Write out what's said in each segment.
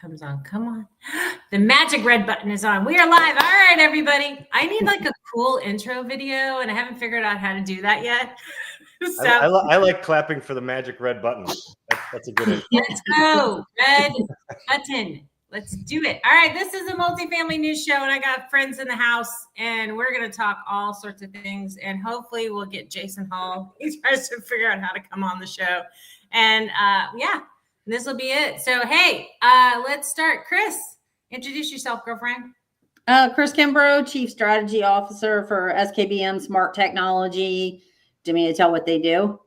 comes on. Come on. The magic red button is on. We are live. All right, everybody. I need like a cool intro video, and I haven't figured out how to do that yet. So I like clapping for the magic red button. That's a good intro. Let's go. Red button. Let's do it. All right. This is a multifamily news show, and I got friends in the house, and we're going to talk all sorts of things. And hopefully, we'll get Jason Hall. He tries to figure out how to come on the show. And yeah, this will be it. So, hey, let's start. Chris, introduce yourself, girlfriend. Chris Kimbrough, Chief Strategy Officer for SKBM Smart Technology. Do you mean to tell what they do?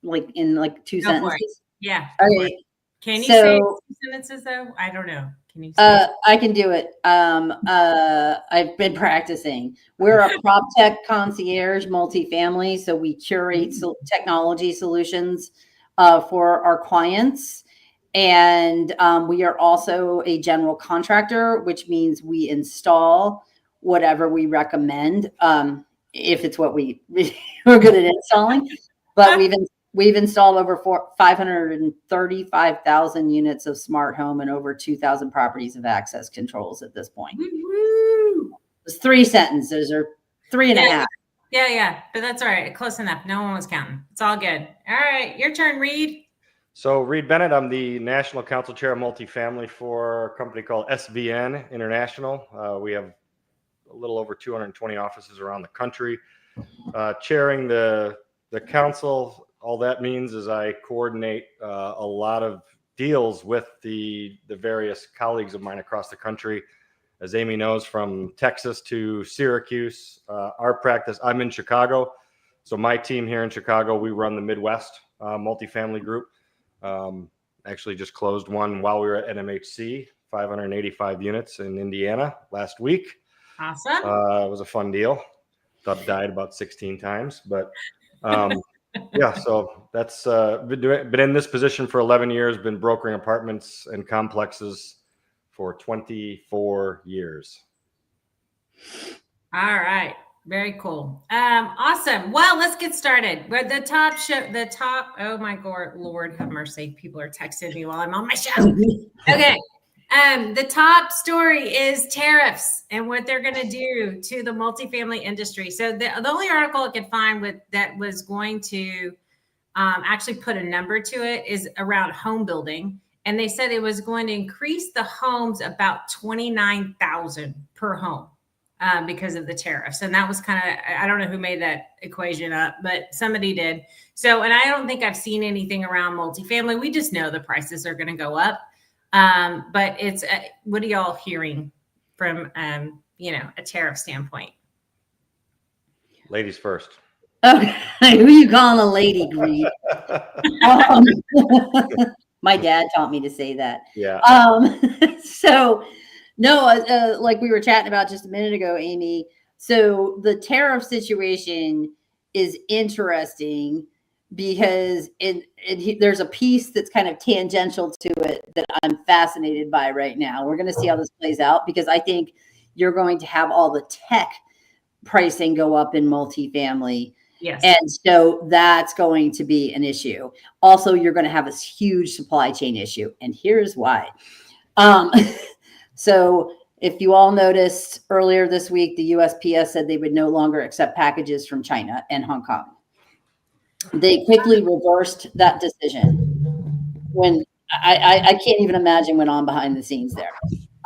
Like in like two sentences? Yeah. Okay. Can you say 2 sentences though? I don't know. Can you say I can do it. I've been practicing. We're a prop tech concierge multifamily. So we curate technology solutions for our clients. And we are also a general contractor, which means we install whatever we recommend. If it's what we're good at installing, but we've installed over 535,000 units of smart home and over 2,000 properties of access controls at this point. It's 3 sentences or 3.5. Yeah, but that's all right. Close enough. No one was counting. It's all good. All right, your turn, Reed. So Reed Bennett, I'm the National Council Chair of Multifamily for a company called SVN International. We have a little over 220 offices around the country. Chairing the council, all that means is I coordinate a lot of deals with the various colleagues of mine across the country. As Amy knows, from Texas to Syracuse, our practice, I'm in Chicago. So my team here in Chicago, we run the Midwest multifamily group. Actually just closed one while we were at NMHC, 585 units in Indiana last week. Awesome. It was a fun deal. Thought died about 16 times, but yeah, so that's been in this position for 11 years, been brokering apartments and complexes for 24 years. All right. Very cool. Awesome. Well, let's get started. We're oh my God, Lord have mercy. People are texting me while I'm on my show. Okay. The top story is tariffs and what they're going to do to the multifamily industry. So the only article I could find that was going to actually put a number to it is around home building. And they said it was going to increase the homes about 29,000 per home because of the tariffs. And that was kind of, I don't know who made that equation up, but somebody did. So, and I don't think I've seen anything around multifamily. We just know the prices are going to go up. But it's, what are y'all hearing from, a tariff standpoint? Ladies first. Okay. Who you calling a lady, Greed? My dad taught me to say that. Yeah. So no, like we were chatting about just a minute ago, Amy. So the tariff situation is interesting because there's a piece that's kind of tangential to it that I'm fascinated by right now. We're going to see how this plays out because I think you're going to have all the tech pricing go up in multifamily. Yes. And so that's going to be an issue. Also, you're going to have this huge supply chain issue. And here's why. So if you all noticed earlier this week, the USPS said they would no longer accept packages from China and Hong Kong. They quickly reversed that decision when I can't even imagine what went on behind the scenes there.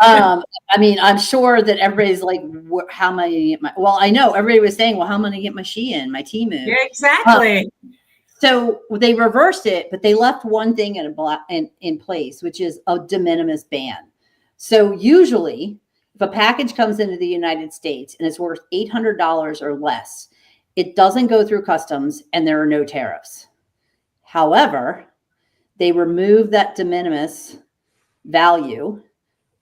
I mean, I'm sure that everybody's like, how am I going to get I know everybody was saying, well, how am I going to get my Shein, my Temu? Yeah, exactly. So they reversed it, but they left one thing in place, which is a de minimis ban. So usually if a package comes into the United States and it's worth $800 or less, it doesn't go through customs and there are no tariffs. However, they remove that de minimis value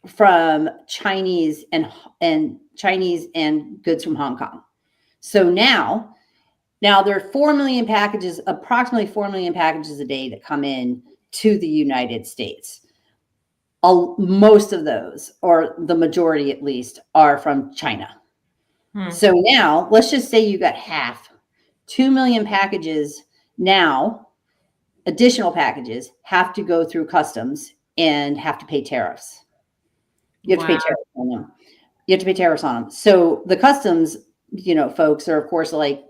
from Chinese and goods from Hong Kong. So now there are 4 million packages, approximately 4 million packages a day that come in to the United States. Most of those, or the majority at least, are from China. So now let's just say you got half, 2 million packages now, additional packages have to go through customs and have to pay tariffs. You have to pay tariffs on them. You have to pay tariffs on them. So the customs, folks are of course like,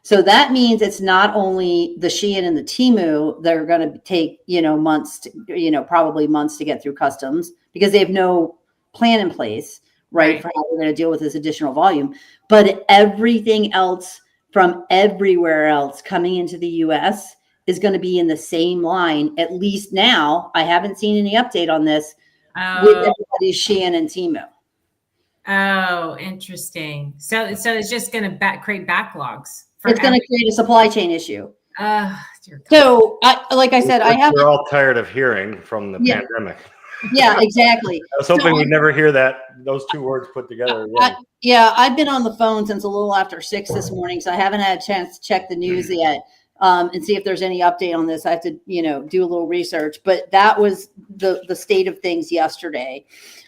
so that means it's not only the Shein and the Temu that are going to take, months, probably months to get through customs because they have no plan in place, right, for how they're going to deal with this additional volume. But everything else from everywhere else coming into the U.S. is going to be in the same line. At least now, I haven't seen any update on this with everybody's Shein and Temu. Oh, interesting. So it's just going to create backlogs. It's going to create a supply chain issue. Dear God. So, like I said, we're all tired of hearing from the pandemic. Yeah, exactly. I was hoping we'd never hear those two words put together again. I've been on the phone since a little after 6 this morning, so I haven't had a chance to check the news yet and see if there's any update on this. I have to, do a little research, but that was the state of things yesterday.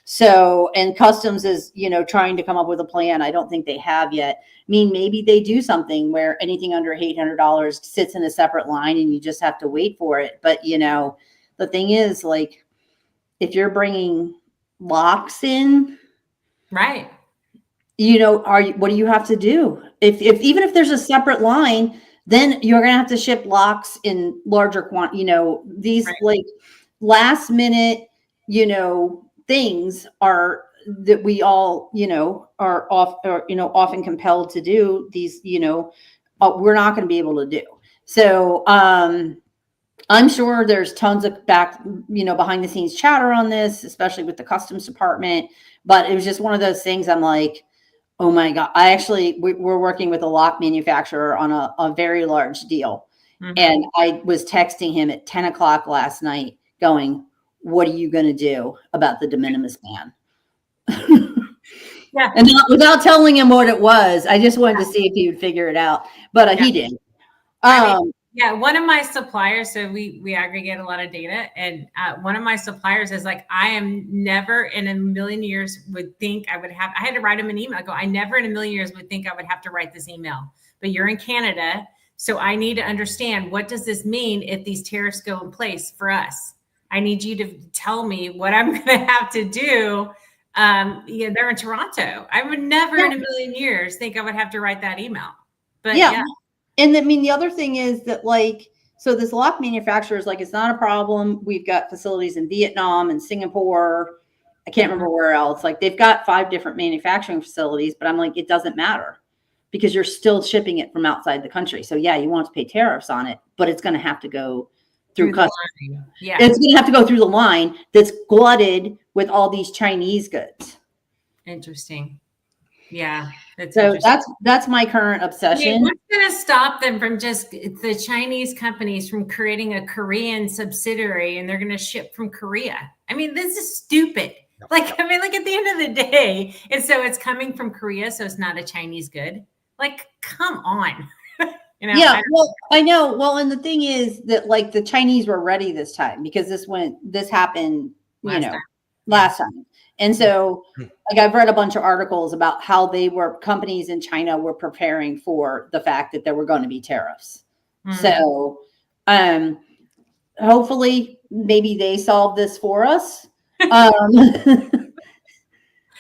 So, and customs is, trying to come up with a plan. I don't think they have yet. I mean, maybe they do something where anything under $800 sits in a separate line and you just have to wait for it. But, the thing is, like, if you're bringing locks in, right, what do you have to do? If even if there's a separate line, then you're going to have to ship locks in larger quantity. These like last minute, things are that we all, are often compelled to do. These, we're not going to be able to do. So, I'm sure there's tons of behind the scenes chatter on this, especially with the customs department. But it was just one of those things. I'm like, oh my God. We're working with a lock manufacturer on a very large deal. Mm-hmm. And I was texting him at 10 o'clock last night going, what are you going to do about the de minimis ban? Yeah. And without telling him what it was, I just wanted to see if he would figure it out. But he did. Yeah, one of my suppliers, so we aggregate a lot of data, and one of my suppliers is like, I am never in a million years would think I had to write him an email. I go, I never in a million years would think I would have to write this email, but you're in Canada, so I need to understand, what does this mean if these tariffs go in place for us? I need you to tell me what I'm going to have to do. They're in Toronto. I would never in a million years think I would have to write that email, but yeah. And I mean, the other thing is that, so this lock manufacturer is like, it's not a problem. We've got facilities in Vietnam and Singapore. I can't remember where else. Like, they've got 5 different manufacturing facilities, but I'm like, it doesn't matter because you're still shipping it from outside the country. So yeah, you want to pay tariffs on it, but it's going to have to go through customs. Yeah. It's going to have to go through the line that's glutted with all these Chinese goods. Interesting. Yeah. So that's my current obsession. What's going to stop them from just the Chinese companies from creating a Korean subsidiary and they're going to ship from Korea? I mean, this is stupid. Like at the end of the day, and so it's coming from Korea, so it's not a Chinese good. Like, come on. Yeah, I know. Well, and the thing is that like the Chinese were ready this time because this happened, last time. And so like I've read a bunch of articles about how companies in China were preparing for the fact that there were going to be tariffs. Mm-hmm. So hopefully maybe they solve this for us.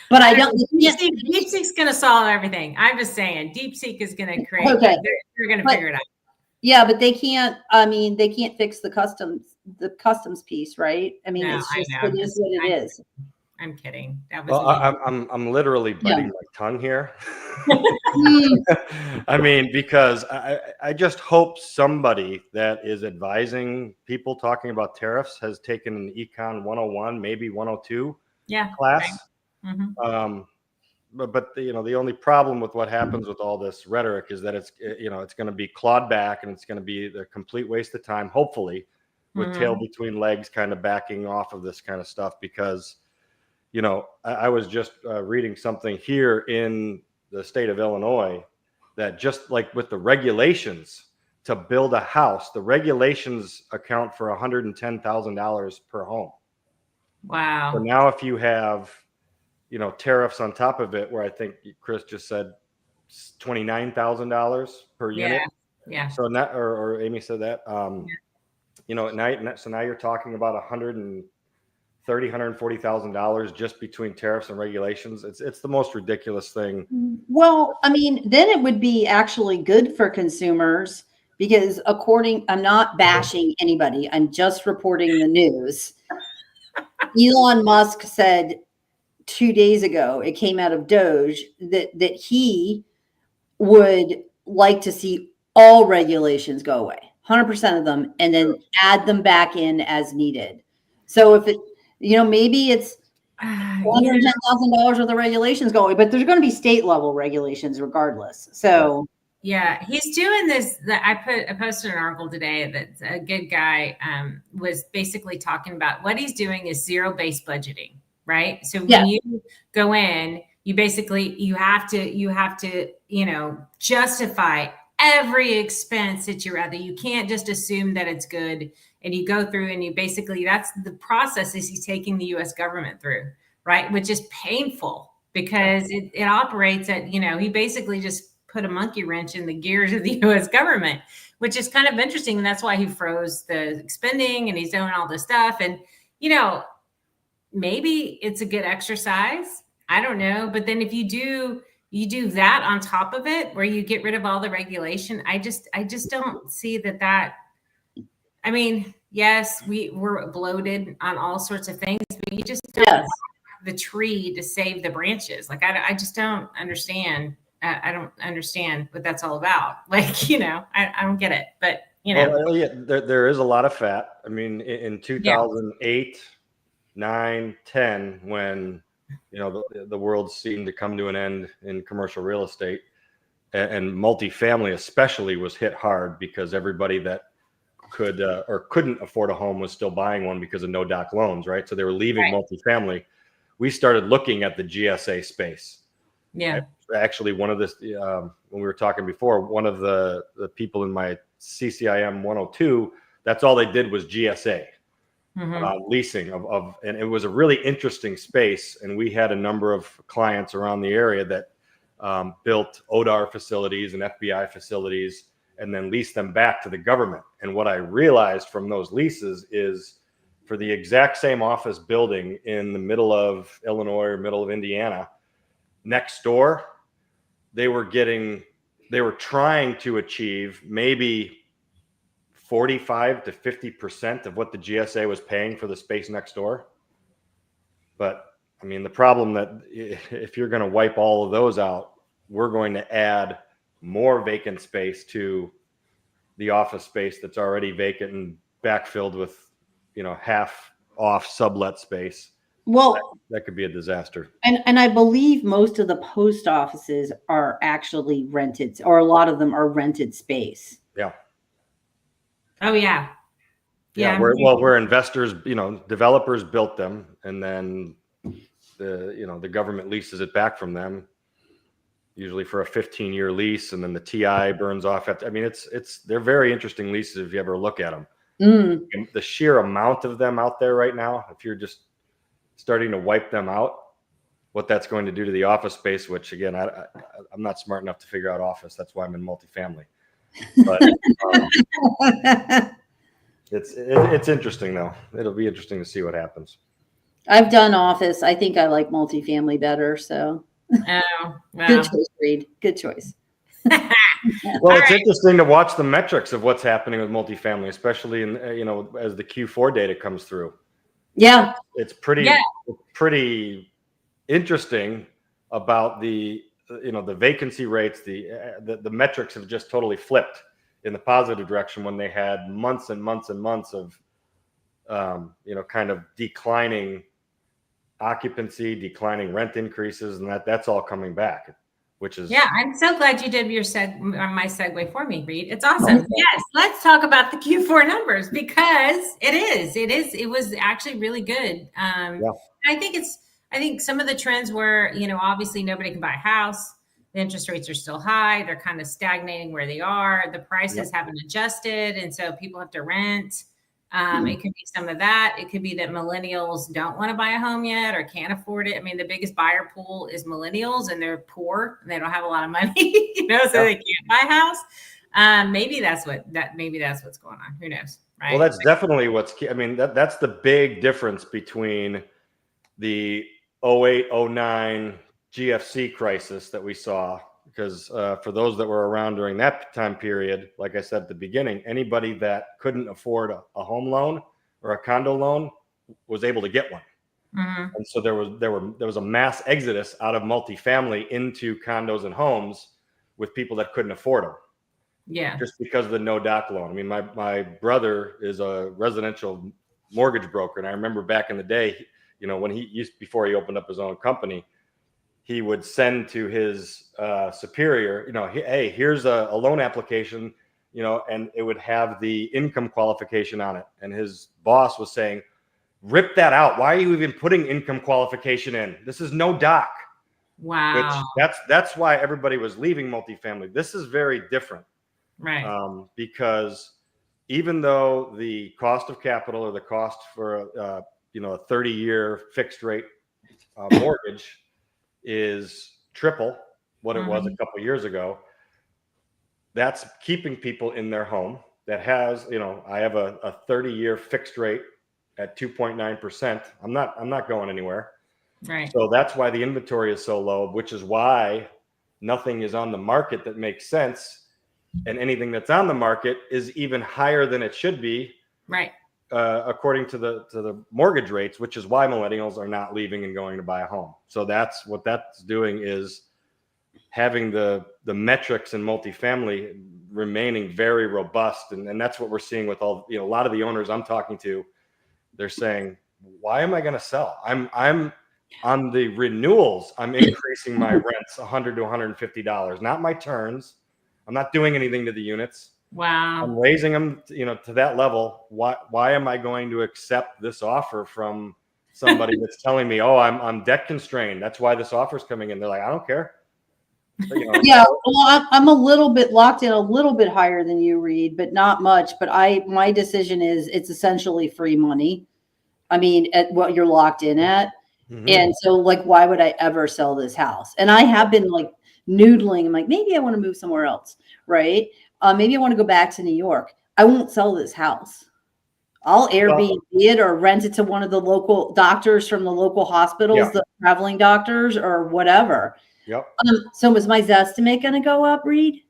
But I don't. DeepSeek's going to solve everything. I'm just saying, DeepSeek is going to create. Okay. They're going to figure it out. Yeah, but they can't. I mean, they can't fix the customs piece, right? I mean, it's just it is what it is. I'm kidding. That was I'm literally biting my tongue here. I mean, because I just hope somebody that is advising people talking about tariffs has taken an Econ 101, maybe 102 class. Right. Mm-hmm. But the only problem with what happens with all this rhetoric is that it's going to be clawed back and it's going to be the complete waste of time, hopefully, with tail between legs kind of backing off of this kind of stuff because I was just reading something here in the state of Illinois that just like with the regulations to build a house, the regulations account for $110,000 per home. Wow. So now if you have, tariffs on top of it, where I think Chris just said $29,000 per unit. Yeah. So now, or Amy said that, at night. So now you're talking about $130,000 $140,000 just between tariffs and regulations. It's the most ridiculous thing. Well, I mean, then it would be actually good for consumers because I'm not bashing anybody. I'm just reporting the news. Elon Musk said 2 days ago, it came out of Doge, that he would like to see all regulations go away, 100% of them, and then add them back in as needed. So if it, maybe it's $110,000 worth of regulations go away, but there's going to be state level regulations regardless. So yeah, he's doing this. I posted an article today that a good guy was basically talking about what he's doing is zero-based budgeting, right? So when you go in, you have to justify every expense that you're at. That you can't just assume that it's good, and you go through and you basically, that's the process is he's taking the U.S. government through, right? Which is painful because it operates at, he basically just put a monkey wrench in the gears of the U.S. government, which is kind of interesting. And that's why he froze the spending and he's doing all this stuff. And, maybe it's a good exercise. I don't know. But then if you do that on top of it, where you get rid of all the regulation, I just don't see that. I mean, yes, we're bloated on all sorts of things, but you just don't have the tree to save the branches. Like, I just don't understand. I don't understand what that's all about. Like, I don't get it, but Well, yeah, there is a lot of fat. I mean, in 2008, 9, 10, when, the world seemed to come to an end in commercial real estate, and multifamily especially was hit hard because everybody that could or couldn't afford a home was still buying one because of no doc loans, right? So they were leaving multifamily. We started looking at the GSA space. Yeah. Actually, one of this, when we were talking before, one of the people in my CCIM 102, that's all they did was GSA leasing and it was a really interesting space. And we had a number of clients around the area that built ODAR facilities and FBI facilities and then leased them back to the government. And what I realized from those leases is for the exact same office building in the middle of Illinois or middle of Indiana, next door, they were trying to achieve maybe 45 to 50% of what the GSA was paying for the space next door. But I mean, the problem that if you're going to wipe all of those out, we're going to add more vacant space to the office space that's already vacant and backfilled with, half off sublet space. Well, that could be a disaster. And I believe most of the post offices are actually rented, or a lot of them are rented space. Yeah. Oh yeah. Yeah. Where investors, developers built them, and then the government leases it back from them, usually for a 15-year lease, and then the TI burns off. They're very interesting leases if you ever look at them. And the sheer amount of them out there right now, if you're just starting to wipe them out, what that's going to do to the office space, which again, I'm not smart enough to figure out office. That's why I'm in multifamily. But it's interesting though. It'll be interesting to see what happens. I've done office. I think I like multifamily better. So good choice, Reed. Good choice. Well, it's interesting to watch the metrics of what's happening with multifamily, especially in as the Q4 data comes through. Yeah, it's pretty interesting about the vacancy rates. The metrics have just totally flipped in the positive direction when they had months and months and months of kind of declining occupancy, declining rent increases, and that's all coming back, which is I'm so glad you did my segue for me, Reed. It's awesome. Yes, let's talk about the Q4 numbers because it was actually really good. I think some of the trends were, obviously nobody can buy a house. The interest rates are still high. They're kind of stagnating where they are. The prices haven't adjusted, and so people have to rent. It could be some of that. It could be that millennials don't want to buy a home yet or can't afford it. I mean, the biggest buyer pool is millennials, and they're poor and they don't have a lot of money, so they can't buy a house. Maybe that's what's going on. Who knows? right? Well, that's definitely what's key. I mean, that's the big difference between the 08, 09 GFC crisis that we saw. Because for those that were around during that time period, like I said at the beginning, anybody that couldn't afford a home loan or a condo loan was able to get one. Mm-hmm. And so there was a mass exodus out of multifamily into condos and homes with people that couldn't afford them. Yeah. Just because of the no doc loan. I mean, my brother is a residential mortgage broker, and I remember back in the day, when before he opened up his own company, he would send to his superior, hey, here's a loan application, and it would have the income qualification on it. And his boss was saying, rip that out. Why are you even putting income qualification in? This is no doc. Wow. Which that's why everybody was leaving multifamily. This is very different. Right. Because even though the cost of capital or the cost for a 30-year fixed rate mortgage is triple what it was a couple years ago, that's keeping people in their home. That has, I have a 30-year fixed rate at 2.9%. I'm not going anywhere. Right. So that's why the inventory is so low, which is why nothing is on the market that makes sense. And anything that's on the market is even higher than it should be, right? According to the mortgage rates, which is why millennials are not leaving and going to buy a home. So that's what that's doing, is having the metrics in multifamily remaining very robust, and that's what we're seeing with all a lot of the owners I'm talking to. They're saying, why am I going to sell? I'm on the renewals. I'm increasing my rents $100 to $150, not my turns. I'm not doing anything to the units. Wow. I'm raising them, to that level. Why am I going to accept this offer from somebody that's telling me, oh, I'm debt constrained? That's why this offer's coming in. They're like, I don't care. Yeah, well, I'm a little bit locked in, a little bit higher than you, Reed, but not much. But my decision is it's essentially free money. I mean, at what you're locked in at. Mm-hmm. And so, why would I ever sell this house? And I have been noodling. I'm like, maybe I want to move somewhere else, right? Maybe I want to go back to New York. I won't sell this house. I'll Airbnb it or rent it to one of the local doctors from the local hospitals, the traveling doctors or whatever. Yep. So is my Zestimate going to go up, Reed?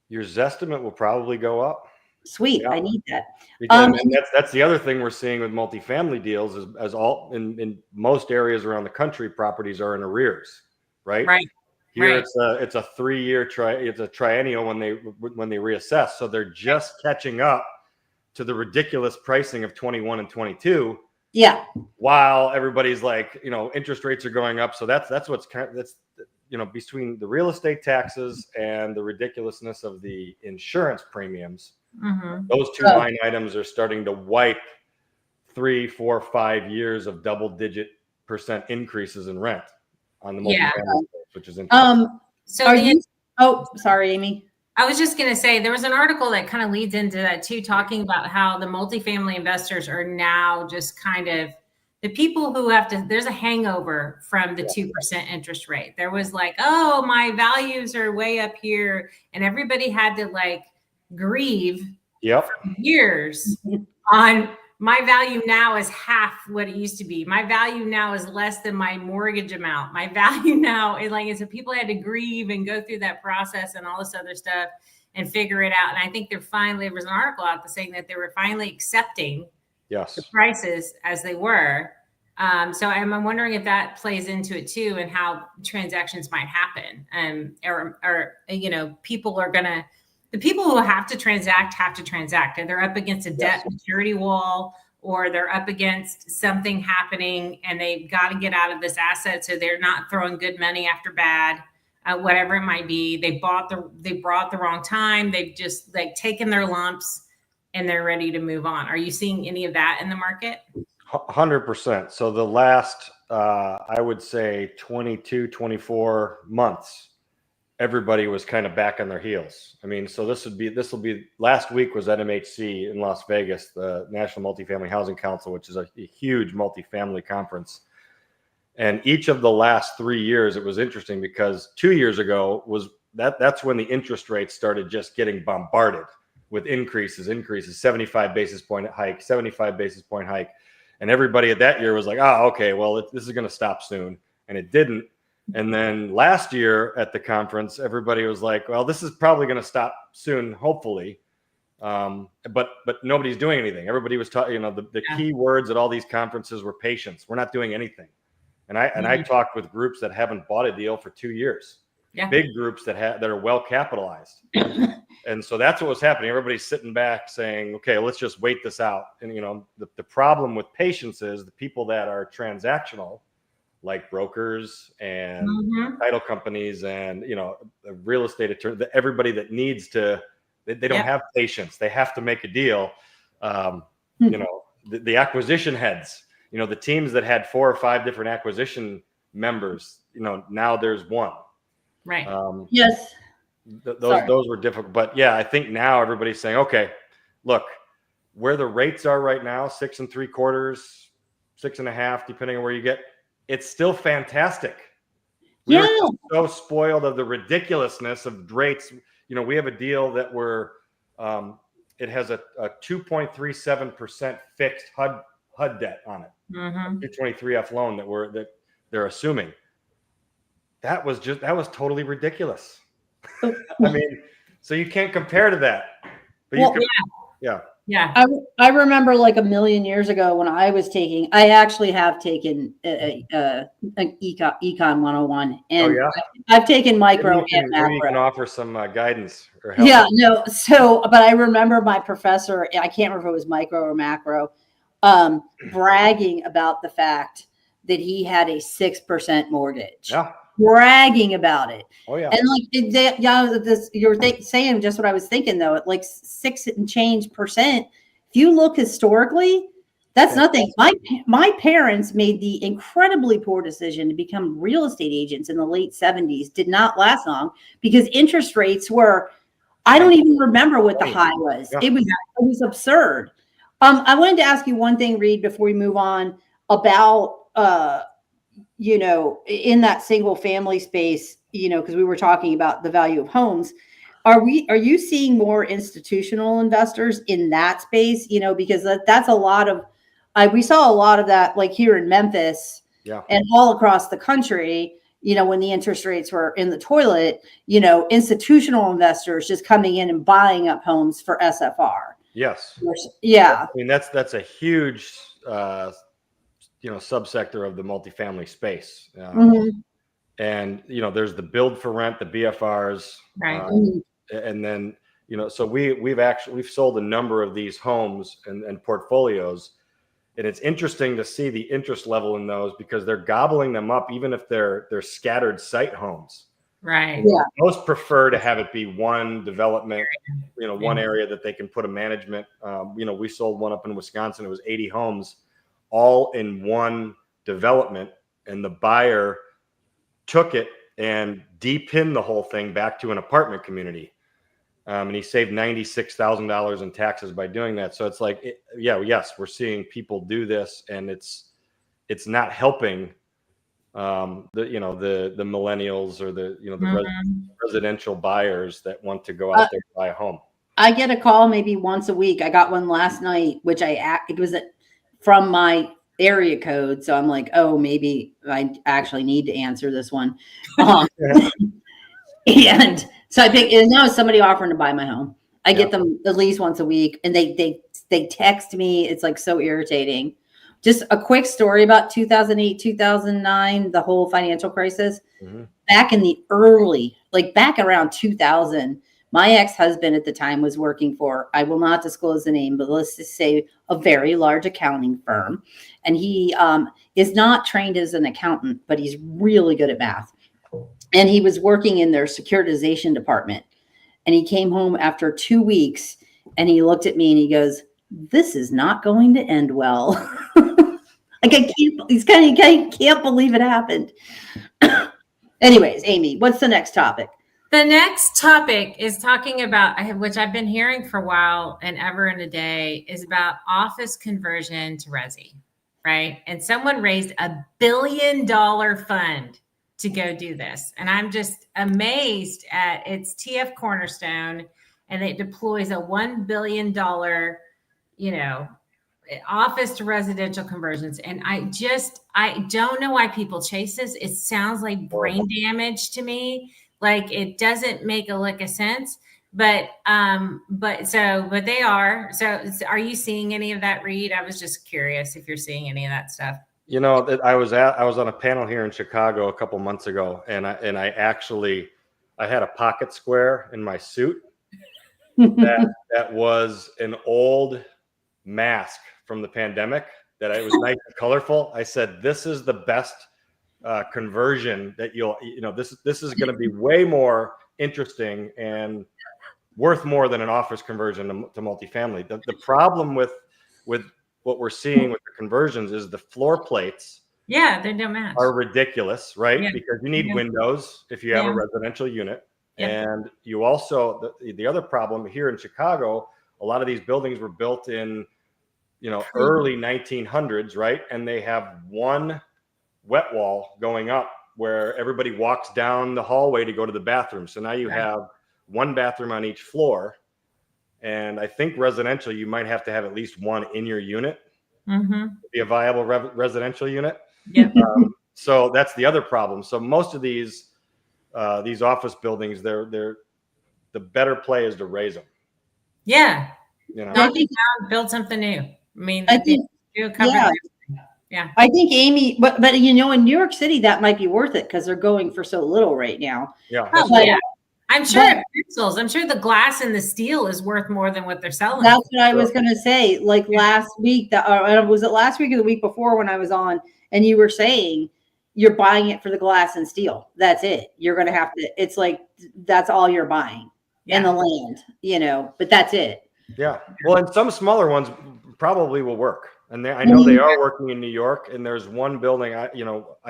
Your Zestimate will probably go up. Sweet. Yeah. I need that. And that's the other thing we're seeing with multifamily deals is as all in most areas around the country, properties are in arrears, right? Right. Here it's a 3-year it's a triennial when they reassess. So they're just catching up to the ridiculous pricing of 21 and 22. Yeah. While everybody's interest rates are going up. So that's between the real estate taxes and the ridiculousness of the insurance premiums. Mm-hmm. Those two line items are starting to wipe 3, 4, 5 years of double-digit % increases in rent on the multifamily, which is interesting. Sorry, Amy. I was just going to say, there was an article that kind of leads into that too, talking about how the multifamily investors are now just kind of the people who there's a hangover from the 2% interest rate. There was oh, my values are way up here. And everybody had to grieve for years on my value now is half what it used to be. My value now is less than my mortgage amount. My value now is so people had to grieve and go through that process and all this other stuff and figure it out. And I think there was an article out saying that they were finally accepting the prices as they were. So I'm wondering if that plays into it too, and how transactions might happen. Or people are the people who have to transact, and they're up against a debt maturity wall, or they're up against something happening and they've got to get out of this asset. So they're not throwing good money after bad, whatever it might be. They brought the wrong time. They've just taken their lumps and they're ready to move on. Are you seeing any of that in the market? 100%. So the last, I would say 22, 24 months, everybody was kind of back on their heels. I mean, so this will be last week was NMHC in Las Vegas, the National Multifamily Housing Council, which is a huge multifamily conference. And each of the last 3 years, it was interesting because 2 years ago that's when the interest rates started just getting bombarded with increases, 75 basis point hike, 75 basis point hike. And everybody at that year was like, oh, okay, well, this is going to stop soon. And it didn't. And then last year at the conference, everybody was like, well, this is probably going to stop soon, hopefully. But nobody's doing anything. Everybody was talking, the key words at all these conferences were patience. We're not doing anything. And I talked with groups that haven't bought a deal for 2 years, big groups that are well capitalized. And so that's what was happening. Everybody's sitting back saying, okay, let's just wait this out. And, the problem with patience is the people that are transactional, like brokers and title companies and, real estate attorney, everybody that needs to, they don't have patience. They have to make a deal. The acquisition heads, the teams that had 4 or 5 different acquisition members, now there's one. Right. Yes. Those were difficult, but I think now everybody's saying, okay, look, where the rates are right now, 6 3/4, 6.5, depending on where you get, it's still fantastic. We were so spoiled of the ridiculousness of rates. We have a deal that it has a 2.37% fixed HUD debt on it, 223F loan that they're assuming. That was totally ridiculous. I mean, so you can't compare to that. But I remember like a million years ago when I actually have taken an Econ 101, and I've taken micro and macro. You can offer some guidance or help. But I remember my professor, I can't remember if it was micro or macro, bragging about the fact that he had a 6% mortgage. Yeah. Bragging about it. Oh yeah. And you're saying just what I was thinking though, at like 6 and change percent. If you look historically, that's nothing. My parents made the incredibly poor decision to become real estate agents in the late 70s. Did not last long because interest rates were, I don't even remember what the high was. Yeah. It was absurd. I wanted to ask you one thing, Reed, before we move on about in that single family space, because we were talking about the value of homes. Are you seeing more institutional investors in that space? Because that's a lot of, we saw a lot of that, like here in Memphis and all across the country, when the interest rates were in the toilet, institutional investors just coming in and buying up homes for SFR. Yes. Yeah. I mean, that's a huge, subsector of the multifamily space. And, there's the build for rent, the BFRs, right. And then, so we've sold a number of these homes and portfolios, and it's interesting to see the interest level in those because they're gobbling them up, even if they're scattered site homes. Right. Yeah. Most prefer to have it be one development, one area that they can put a management. We sold one up in Wisconsin. It was 80 homes, all in one development, and the buyer took it and de-pinned the whole thing back to an apartment community. And he saved $96,000 in taxes by doing that. So it's like, yes, we're seeing people do this, and it's not helping the millennials or the residential buyers that want to go out there and buy a home. I get a call maybe once a week. I got one last night, which it was from my area code. So I'm like, oh, maybe I actually need to answer this one. And so I think it's somebody offering to buy my home. I get them at least once a week, and they text me. It's like so irritating. Just a quick story about 2008, 2009, the whole financial crisis. Back in the back around 2000, my ex-husband at the time was working for, I will not disclose the name, but let's just say a very large accounting firm. And he is not trained as an accountant, but he's really good at math. And he was working in their securitization department. And he came home after 2 weeks, and he looked at me and he goes, "This is not going to end well." I can't believe it happened. Anyways, Amy, what's the next topic? The next topic is talking about, which I've been hearing for a while and ever and a day, is about office conversion to resi, right? And someone raised $1 billion fund to go do this. And I'm just amazed at it's TF Cornerstone. and it deploys a $1 billion, office to residential conversions. And I don't know why people chase this. It sounds like brain damage to me. Like it doesn't make a lick of sense. But they are. So are you seeing any of that, Reed? I was just curious if you're seeing any of that stuff. I was on a panel here in Chicago a couple months ago, and I had a pocket square in my suit that was an old mask from the pandemic. That it was nice and colorful. I said, "This is the best conversion that this is going to be way more interesting and worth more than an office conversion to multifamily." The problem with what we're seeing with the conversions is the floor plates. Yeah, they don't match. Are ridiculous, right? Yeah. Because you need windows if you have a residential unit. Yeah. And you also, the other problem here in Chicago, a lot of these buildings were built in, early 1900s, right? And they have one wet wall going up where everybody walks down the hallway to go to the bathroom. So now you have one bathroom on each floor. And I think residential, you might have to have at least one in your unit to be a viable residential unit. Yeah. So that's the other problem. So most of these office buildings, they're the better play is to raise them. Yeah. I think, build something new. I mean, I think, yeah. I think Amy, but in New York City, that might be worth it because they're going for so little right now. Yeah. Yeah. I'm sure it pencils. I'm sure the glass and the steel is worth more than what they're selling. That's what I was going to say. Like last week, was it last week or the week before when I was on, and you were saying you're buying it for the glass and steel. That's it. You're going to have to. It's like that's all you're buying and the land, but that's it. Yeah. Well, and some smaller ones probably will work. And I know they are working in New York. And there's one building. I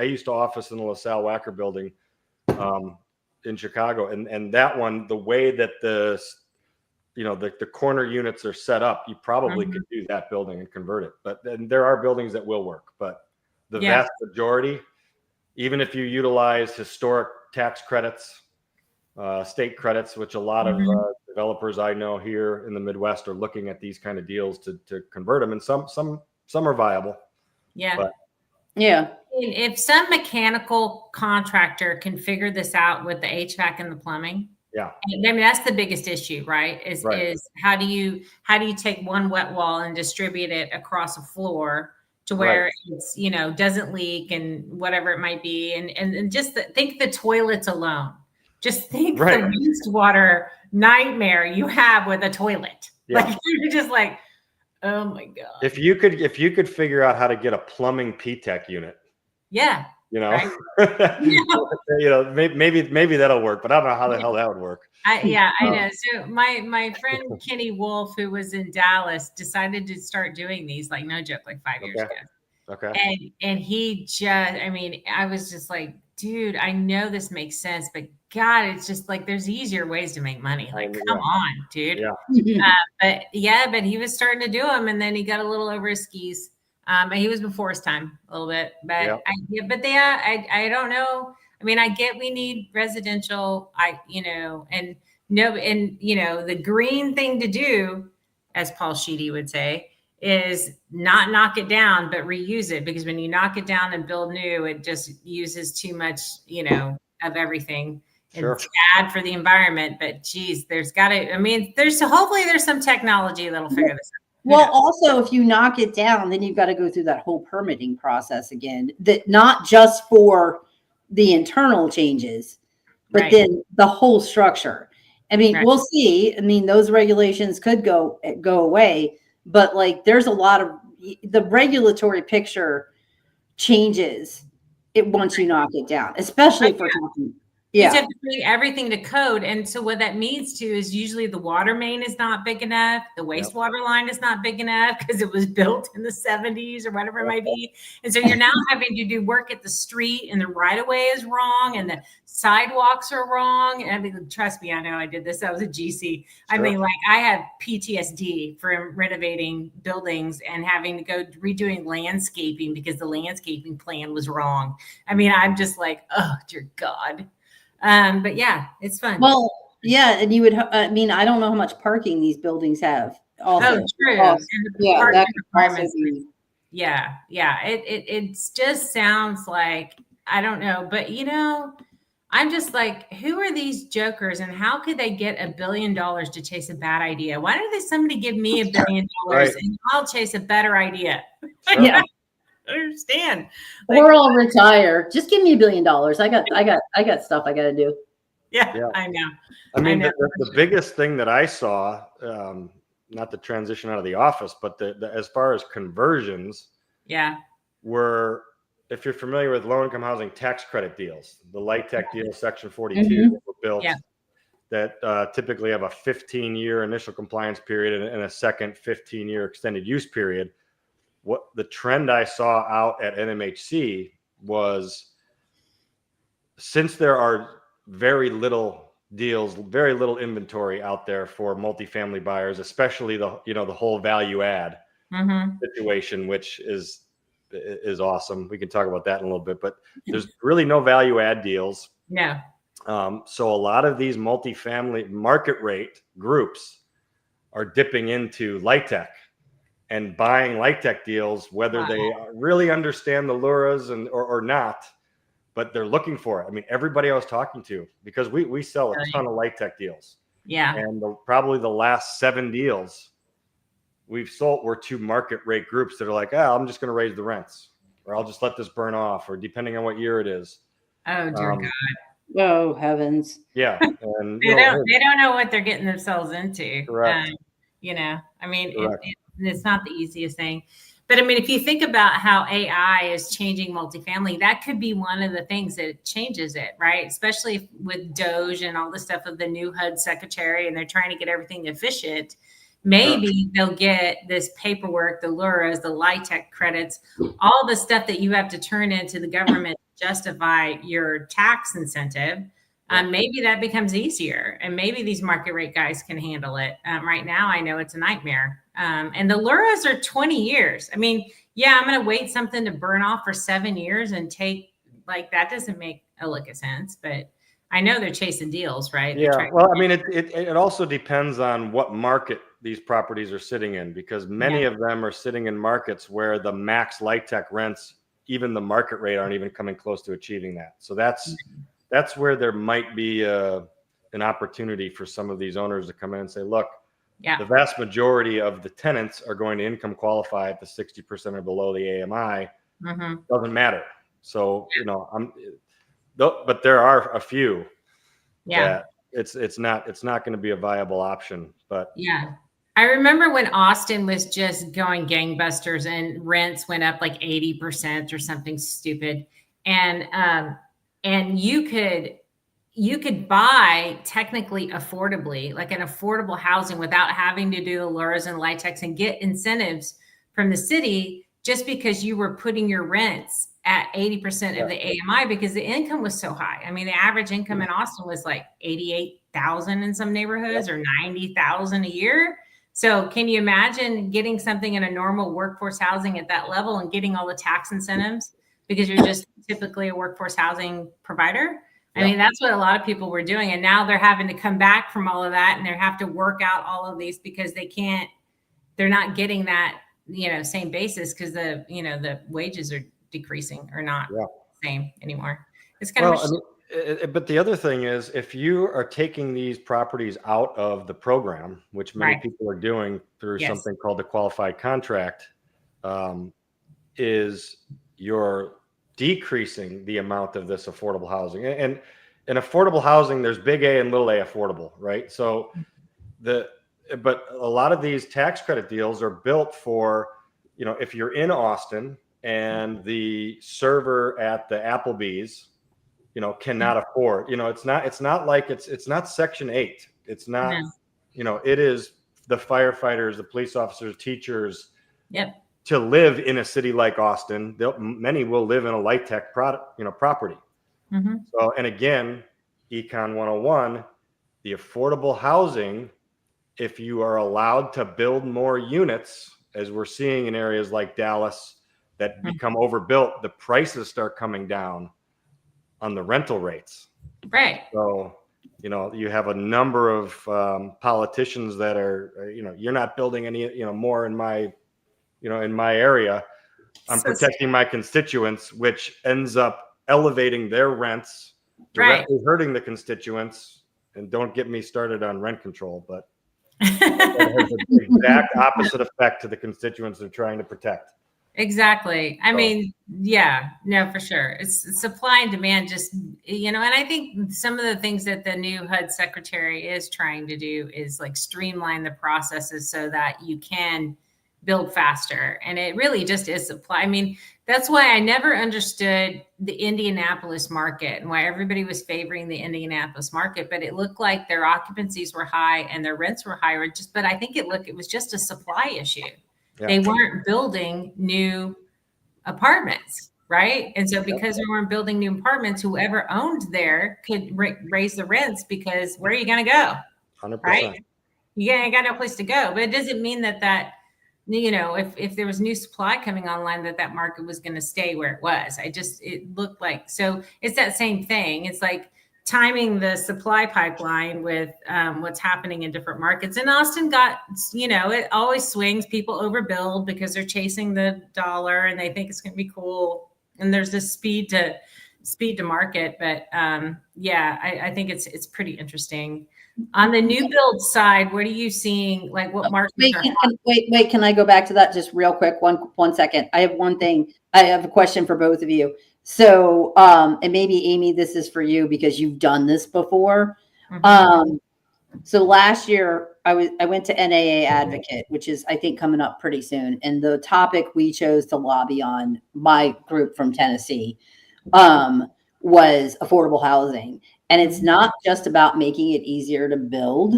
used to office in the LaSalle Wacker building. In Chicago, and that one, the way that the corner units are set up, you probably could do that building and convert it. But then there are buildings that will work, but the vast majority, even if you utilize historic tax credits, state credits, which a lot of developers I know here in the Midwest are looking at these kind of deals to convert them, and some are viable. Yeah. But, yeah. If some mechanical contractor can figure this out with the HVAC and the plumbing, I mean that's the biggest issue, right? Is how do you take one wet wall and distribute it across a floor to where it's doesn't leak and whatever it might be, and just think the toilets alone. Just think the wastewater nightmare you have with a toilet. Yeah. Like you're just like, oh my God. If you could figure out how to get a plumbing P-Tech unit. Yeah. Maybe that'll work, but I don't know how the hell that would work. I know. So my friend Kenny Wolf, who was in Dallas, decided to start doing these, like no joke, like 5 years ago. Okay. And he I was just like, dude, I know this makes sense, but God, it's just like there's easier ways to make money. Like, come on, dude. Yeah. But he was starting to do them, and then he got a little over his skis. And he was before his time a little bit, but I don't know. I mean, I get we need residential, the green thing to do, as Paul Sheedy would say, is not knock it down, but reuse it. Because when you knock it down and build new, it just uses too much, of everything. Sure. It's bad for the environment, but geez, hopefully there's some technology that'll figure this out. Well, also, if you knock it down, then you've got to go through that whole permitting process again, that not just for the internal changes, but then the whole structure. I mean, we'll see. I mean, those regulations could go away, but like there's a lot of the regulatory picture changes once you knock it down, especially if we're talking. You have to bring everything to code. And so what that means too is usually the water main is not big enough. The wastewater line is not big enough because it was built in the 70s or whatever it might be. And so you're now having to do work at the street, and the right of way is wrong and the sidewalks are wrong. I mean, trust me, I know I did this. I was a GC. I mean, like I have PTSD from renovating buildings and having to go redoing landscaping because the landscaping plan was wrong. I mean, I'm just like, oh dear God. But yeah, it's fun. Well, Yeah, and you would. I mean, I don't know how much parking these buildings have. Also, Oh, true. Also, And the yeah, parking that could also requirements. be. Yeah, yeah. It just sounds like, I don't know, but I'm just like, who are these jokers, and how could they get $1 billion to chase a bad idea? Why don't somebody give me $1 billion Right. and I'll chase a better idea? Sure. Yeah, I don't understand. or I'll retire. Just give me $1 billion. I got stuff I got to do. Yeah, Yeah. I know. I mean, know. the biggest thing that I saw, not the transition out of the office, but as far as conversions, Yeah. were, if you're familiar with low income housing tax credit deals, the light tech deals, Section 42 that were built, Yeah. that typically have a 15-year initial compliance period and a second 15-year extended use period. What the trend I saw out at NMHC was, since there are very little deals, very little inventory out there for multifamily buyers, especially the whole value add situation, which is awesome. We can talk about that in a little bit, but there's really no value add deals. No. So a lot of these multifamily market rate groups are dipping into light tech and buying light tech deals, whether they really understand the luras or not, but they're looking for it. I mean, everybody I was talking to, because we sell a ton of light tech deals. Yeah. And probably the last 7 deals we've sold were to market rate groups that are like, I'm just going to raise the rents, or I'll just let this burn off, or depending on what year it is. Oh, dear God. Oh, heavens. Yeah. And they don't know what they're getting themselves into. Correct. I mean, it's not the easiest thing. But I mean, if you think about how AI is changing multifamily, that could be one of the things that changes it, right? Especially with Doge and all the stuff of the new HUD secretary, and they're trying to get everything efficient. Maybe they'll get this paperwork, the LURAs, the LIHTC credits, all the stuff that you have to turn into the government to justify your tax incentive. Maybe that becomes easier, and maybe these market rate guys can handle it. Right now, I know it's a nightmare. And the LURAs are 20 years. I mean, yeah, I'm going to wait something to burn off for 7 years and take, like, that doesn't make a lick of sense, but I know they're chasing deals, right? Yeah. Well, I mean, it also depends on what market these properties are sitting in, because many of them are sitting in markets where the max light tech rents, even the market rate, aren't even coming close to achieving that. So that's where there might be an opportunity for some of these owners to come in and say, look, the vast majority of the tenants are going to income qualify at the 60% or below the AMI. Doesn't matter. So, but there are a few that it's not going to be a viable option. But I remember when Austin was just going gangbusters and rents went up like 80% or something stupid. And you could buy technically affordably, like an affordable housing, without having to do the LURAs and LIHTCs and get incentives from the city, just because you were putting your rents at 80% of the AMI, because the income was so high. I mean, the average income in Austin was like 88,000 in some neighborhoods, or 90,000 a year. So can you imagine getting something in a normal workforce housing at that level and getting all the tax incentives because you're just typically a workforce housing provider? I mean, that's what a lot of people were doing. And now they're having to come back from all of that, and they have to work out all of these because they're not getting that, same basis, because the wages are decreasing, or not the same anymore. It's kind of, but the other thing is, if you are taking these properties out of the program, which many people are doing through something called the qualified contract, is you're decreasing the amount of this affordable housing. And in affordable housing, there's big A and little a affordable, right? So but a lot of these tax credit deals are built for, if you're in Austin and the server at the Applebee's, cannot afford, it's not like it's not Section 8. It's not, it is the firefighters, the police officers, teachers. To live in a city like Austin, many will live in a light tech property. So, and again, Econ 101, the affordable housing, if you are allowed to build more units, as we're seeing in areas like Dallas that become overbuilt, the prices start coming down on the rental rates. Right. So You know, you have a number of politicians that are, you're not building any, more in my, in my area. I'm protecting my constituents, which ends up elevating their rents, directly hurting the constituents. And don't get me started on rent control, but it has the exact opposite effect to the constituents they're trying to protect. Exactly. I mean, yeah, no, for sure. It's supply and demand, just, and I think some of the things that the new HUD secretary is trying to do is like streamline the processes so that you can build faster. And it really just is supply. I mean, that's why I never understood the Indianapolis market and why everybody was favoring the Indianapolis market, but it looked like their occupancies were high and their rents were higher. But I think it was just a supply issue. Yeah. They weren't building new apartments, right? And so because they weren't building new apartments, whoever owned there could raise the rents, because where are you going to go? 100%. Right? You ain't got no place to go. But it doesn't mean that if there was new supply coming online, that market was going to stay where it was. It looked like, so it's that same thing. It's like timing the supply pipeline with what's happening in different markets. And Austin got, it always swings. People overbuild because they're chasing the dollar and they think it's going to be cool. And there's this speed to market. But I think it's pretty interesting. On the new build side, what are you seeing? Like, what markets wait, can I go back to that just real quick? One second. I have one thing. I have a question for both of you. So, and maybe Amy, this is for you because you've done this before. Mm-hmm. So last year I went to NAA Advocate, which is, I think, coming up pretty soon. And the topic we chose to lobby on, my group from Tennessee, was affordable housing. And it's not just about making it easier to build.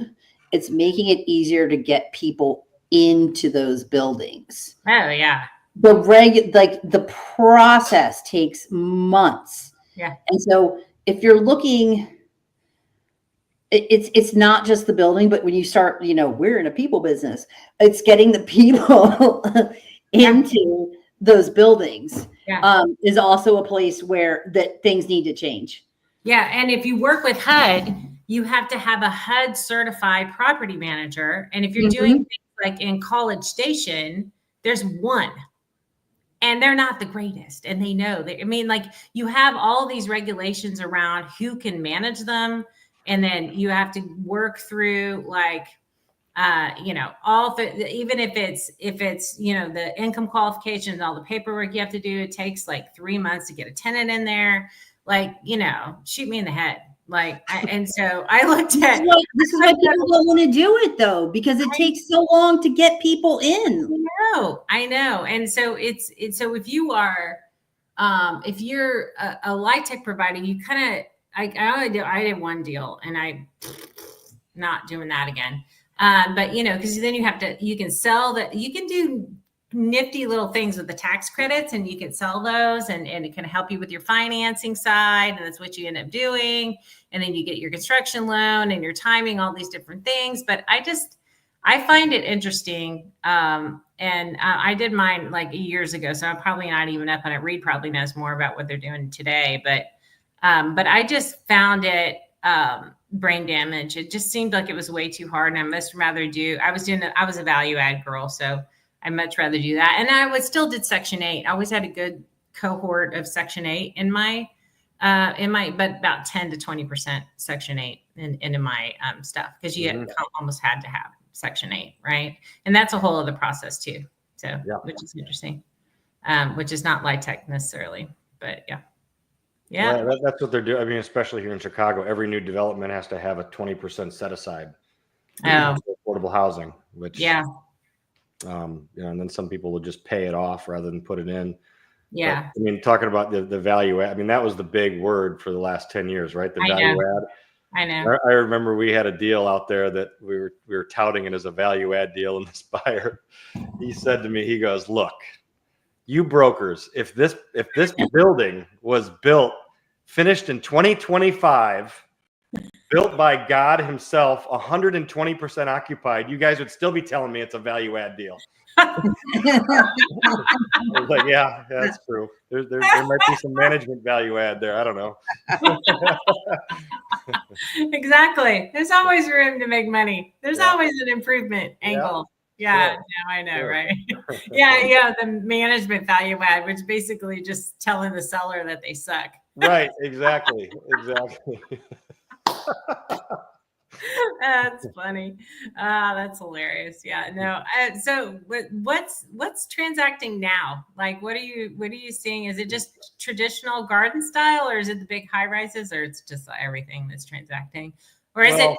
It's making it easier to get people into those buildings. Oh, yeah. The process takes months. Yeah. And so if you're looking, it's not just the building, but when you start, we're in a people business, it's getting the people into those buildings. Yeah. Is also a place where that things need to change. Yeah. And if you work with HUD, you have to have a HUD certified property manager. And if you're doing things like in College Station, there's one. And they're not the greatest. And they know that, you have all these regulations around who can manage them. And then you have to work through even if it's, the income qualifications, all the paperwork you have to do, it takes like 3 months to get a tenant in there. Shoot me in the head. And so I looked at this is why people don't want to do it though, because it takes so long to get people in. I know. And so so if you are, if you're a light tech provider, you kind of, I did one deal and I'm not doing that again. But because then you can sell that, you can do nifty little things with the tax credits and you can sell those and it can help you with your financing side. And that's what you end up doing. And then you get your construction loan and you're timing all these different things. But I find it interesting. And I did mine like years ago, so I'm probably not even up on it. Reed probably knows more about what they're doing today, but I just found it brain damage. It just seemed like it was way too hard. And I much rather I was a value add girl. So I much rather do that. And I still did Section 8. I always had a good cohort of Section 8 in my, but about 10 to 20% Section 8 in my stuff. Cause you almost had to have Section 8, right? And that's a whole other process too. So, which is interesting, which is not light tech necessarily, but yeah. Yeah. Well, that's what they're doing. I mean, especially here in Chicago, every new development has to have a 20% set aside for affordable housing, which, and then some people will just pay it off rather than put it in. Yeah. But, I mean, talking about the value add, I mean, that was the big word for the last 10 years, right? The value add. I know. I remember we had a deal out there that we were touting it as a value add deal, and this buyer, he said to me, he goes, "Look, you brokers, if this building was finished in 2025, built by God himself, 120% occupied, you guys would still be telling me it's a value add deal." was like, yeah, that's true. There might be some management value add there. I don't know. Exactly. There's always room to make money. There's Yeah. always an improvement angle. Yeah, Sure. no, I know, Sure. right? Yeah, the management value add, which basically just telling the seller that they suck. Right. Exactly. That's funny. That's hilarious. Yeah, no. So what's transacting now? Like, what are you seeing? Is it just traditional garden style, or is it the big high rises, or it's just everything that's transacting, or is it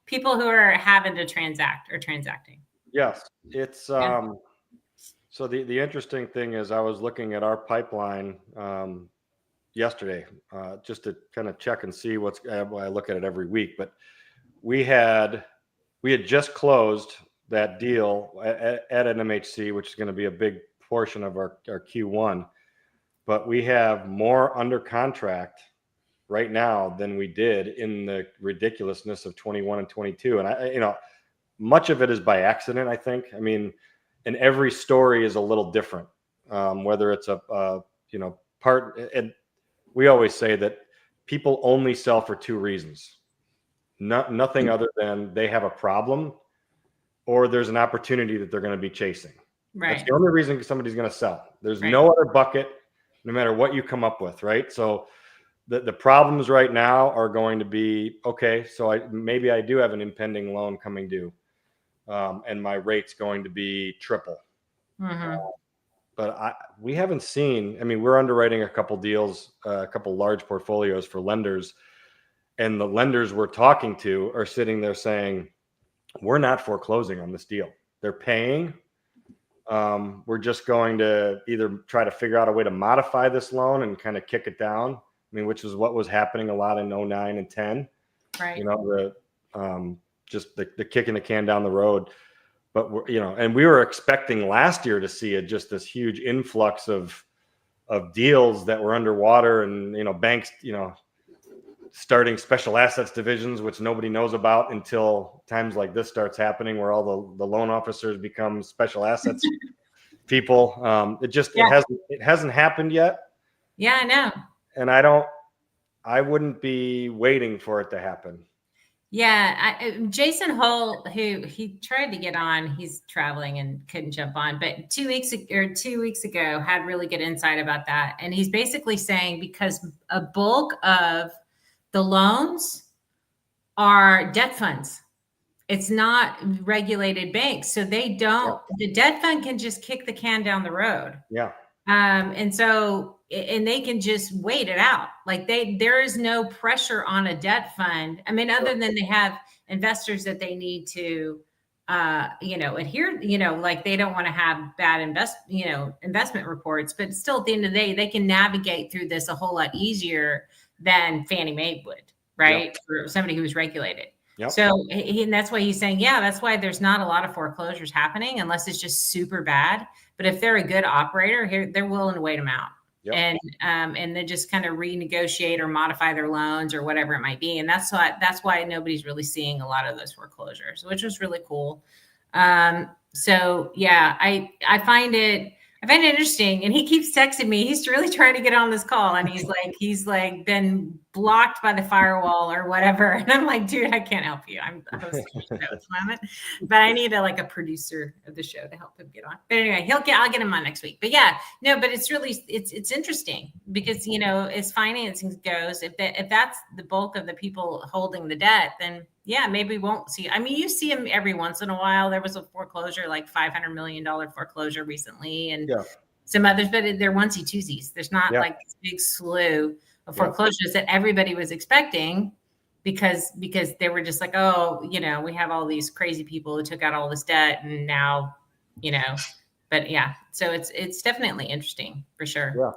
people who are having to transact or transacting? Yes, it's Yeah. so the interesting thing is I was looking at our pipeline yesterday just to kind of check and see what's. I look at it every week, but we had just closed that deal at an MHC, which is going to be a big portion of our Q1. But we have more under contract right now than we did in the ridiculousness of 21 and 22. And much of it is by accident, I think. I mean, and every story is a little different. Whether it's a part, and we always say that people only sell for two reasons. Nothing other than they have a problem or there's an opportunity that they're going to be chasing. Right. That's the only reason somebody's going to sell. There's no other bucket, no matter what you come up with, right? So the problems right now are going to be, okay, so maybe I do have an impending loan coming due, and my rate's going to be triple. But we haven't seen, I mean, we're underwriting a couple deals, a couple large portfolios for lenders, and the lenders we're talking to are sitting there saying, we're not foreclosing on this deal. They're paying. We're just going to either try to figure out a way to modify this loan and kind of kick it down. I mean, which is what was happening a lot in 09 and 10. Right. Just the kicking the can down the road. But and we were expecting last year to see just this huge influx of deals that were underwater, and banks starting special assets divisions, which nobody knows about until times like this starts happening, where all the loan officers become special assets people. It hasn't happened yet. Yeah, I know. And I wouldn't be waiting for it to happen. Yeah, Jason Hull, who he tried to get on, he's traveling and couldn't jump on, but 2 weeks ago had really good insight about that. And he's basically saying because a bulk of the loans are debt funds. It's not regulated banks. So they don't, the debt fund can just kick the can down the road. Yeah. And they can just wait it out. Like there is no pressure on a debt fund. I mean, other than they have investors that they need to, adhere, like they don't want to have bad investment reports, but still at the end of the day, they can navigate through this a whole lot easier than Fannie Mae would, right? Yep. For somebody who's regulated. Yep. So and that's why he's saying, that's why there's not a lot of foreclosures happening unless it's just super bad. But if they're a good operator, they're willing to wait them out. Yep. And then just kind of renegotiate or modify their loans or whatever it might be. And that's why nobody's really seeing a lot of those foreclosures, which was really cool. So yeah, I find it interesting. And he keeps texting me. He's really trying to get on this call, and he's like been blocked by the firewall or whatever. And I'm like, dude, I can't help you. I'm hosting the show at the moment, but I need a producer of the show to help him get on. But anyway, I'll get him on next week. But yeah, no, but it's really, it's interesting because, as financing goes, if that's the bulk of the people holding the debt, then yeah, maybe we won't see. I mean, you see them every once in a while. There was a foreclosure, like $500 million foreclosure recently, and some others, but they're onesie twosies. There's not like this big slew of foreclosures that everybody was expecting because they were just like, oh, we have all these crazy people who took out all this debt, and now, but yeah, so it's definitely interesting for sure. Yeah.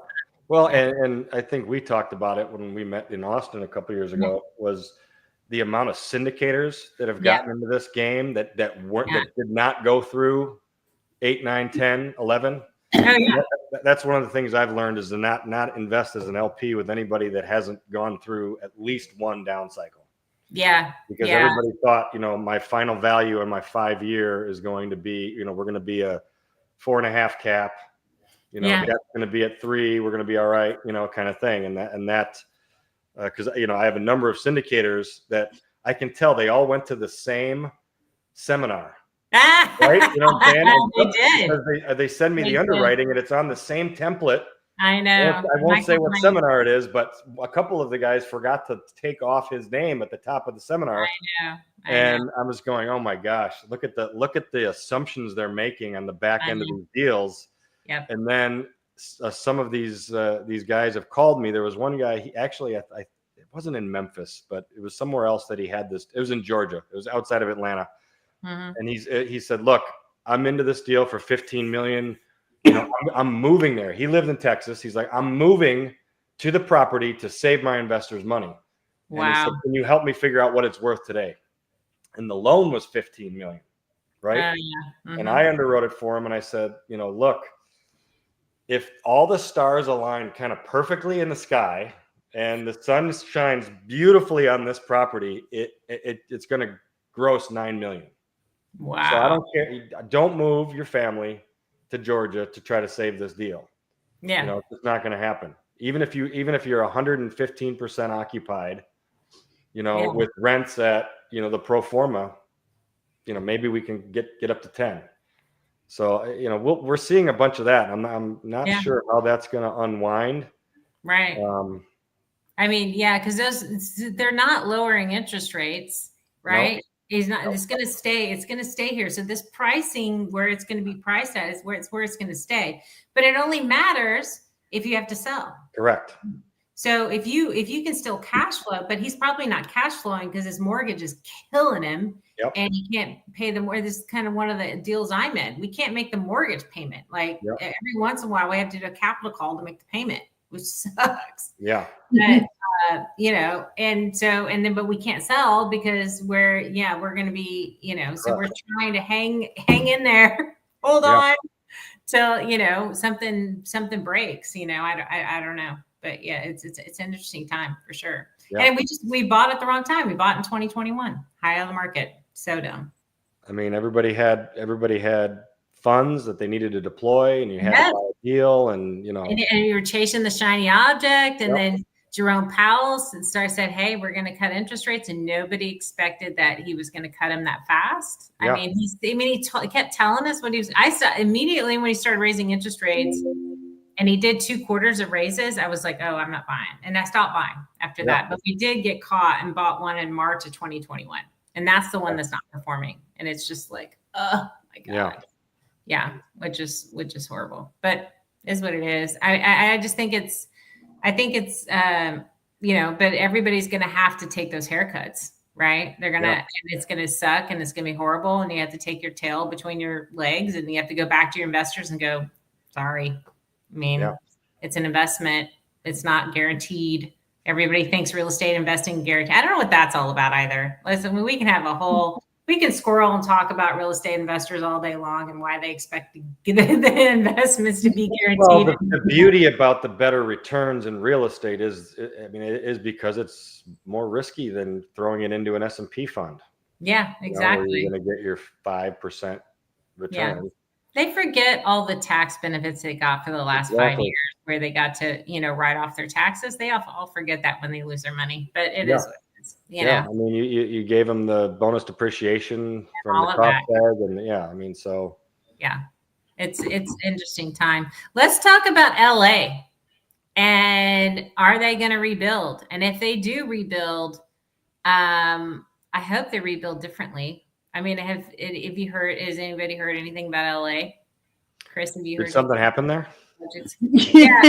Well, and I think we talked about it when we met in Austin a couple of years ago, was the amount of syndicators that have gotten into this game that did not go through 8, 9, 10, 11. Oh, yeah. That's one of the things I've learned is to not invest as an LP with anybody that hasn't gone through at least one down cycle. Yeah. Because everybody thought, my final value in my 5-year is going to be, we're going to be a 4.5 cap. Yeah. That's going to be at 3. We're going to be all right, kind of thing. And that, because, I have a number of syndicators that I can tell they all went to the same seminar, right? You know what I'm saying? They did. Because they send me They the did. underwriting and it's on the same template. I know. I won't say what seminar it is, but a couple of the guys forgot to take off his name at the top of the seminar. I know. I was going, oh my gosh, look at the assumptions they're making on the back end of these deals. Yep. And then some of these guys have called me. There was one guy, he actually, it wasn't in Memphis, but it was somewhere else that he had this. It was in Georgia. It was outside of Atlanta. Mm-hmm. And he said, look, I'm into this deal for $15 million. I'm moving there. He lived in Texas. He's like, I'm moving to the property to save my investors money. Wow. And he said, can you help me figure out what it's worth today? And the loan was $15 million, right? Yeah. Mm-hmm. And I underwrote it for him. And I said, look, if all the stars align kind of perfectly in the sky and the sun shines beautifully on this property, it's going to gross $9 million. Wow. So I don't care. Don't move your family to Georgia to try to save this deal. Yeah. It's not going to happen. Even if you're 115% occupied, with rents at, the pro forma, maybe we can get up to 10. So, we're seeing a bunch of that. I'm not sure how that's going to unwind. Right. I mean, yeah, because they're not lowering interest rates, right? Nope. It's going to stay. It's going to stay here. So this pricing where it's going to be priced at is where it's going to stay. But it only matters if you have to sell. Correct. So if you can still cash flow, but he's probably not cash flowing because his mortgage is killing him. Yep. And he can't pay the mortgage. This is kind of one of the deals I'm in. We can't make the mortgage payment. Like every once in a while, we have to do a capital call to make the payment, which sucks. Yeah. But, but we can't sell because we're going to be, so we're trying to hang in there, hold on till, something breaks, I don't know, but yeah, it's an interesting time for sure. Yeah. And we bought at the wrong time. We bought in 2021, high on the market. So dumb. I mean, everybody had funds that they needed to deploy, and you had to buy a deal, and and you were chasing the shiny object, and then Jerome Powell said, "Hey, we're going to cut interest rates," and nobody expected that he was going to cut them that fast. Yeah. I mean, he kept telling us what he was. I saw immediately when he started raising interest rates, and he did 2 quarters of raises. I was like, "Oh, I'm not buying," and I stopped buying after that. But we did get caught and bought one in March of 2021, and that's the one that's not performing. And it's just like, oh my god, yeah, which is horrible, but is what it is. I just think it's. I think it's, but everybody's going to have to take those haircuts, right? They're going to, and it's going to suck and it's going to be horrible. And you have to take your tail between your legs and you have to go back to your investors and go, sorry. I mean, it's an investment. It's not guaranteed. Everybody thinks real estate investing guaranteed. I don't know what that's all about either. Listen, we can have we can squirrel and talk about real estate investors all day long and why they expect the investments to be guaranteed. Well, the beauty about the better returns in real estate is because it's more risky than throwing it into an S&P fund. Yeah, exactly. You're going to get your 5% return. Yeah. They forget all the tax benefits they got for the last 5 years where they got to, write off their taxes. They all forget that when they lose their money, but it is what it is. I mean, you gave them the bonus depreciation from the crop tag, and so. Yeah, it's interesting time. Let's talk about LA, and are they going to rebuild? And if they do rebuild, I hope they rebuild differently. I mean, has anybody heard anything about LA? Chris, have you heard? Did something happen there? Yeah.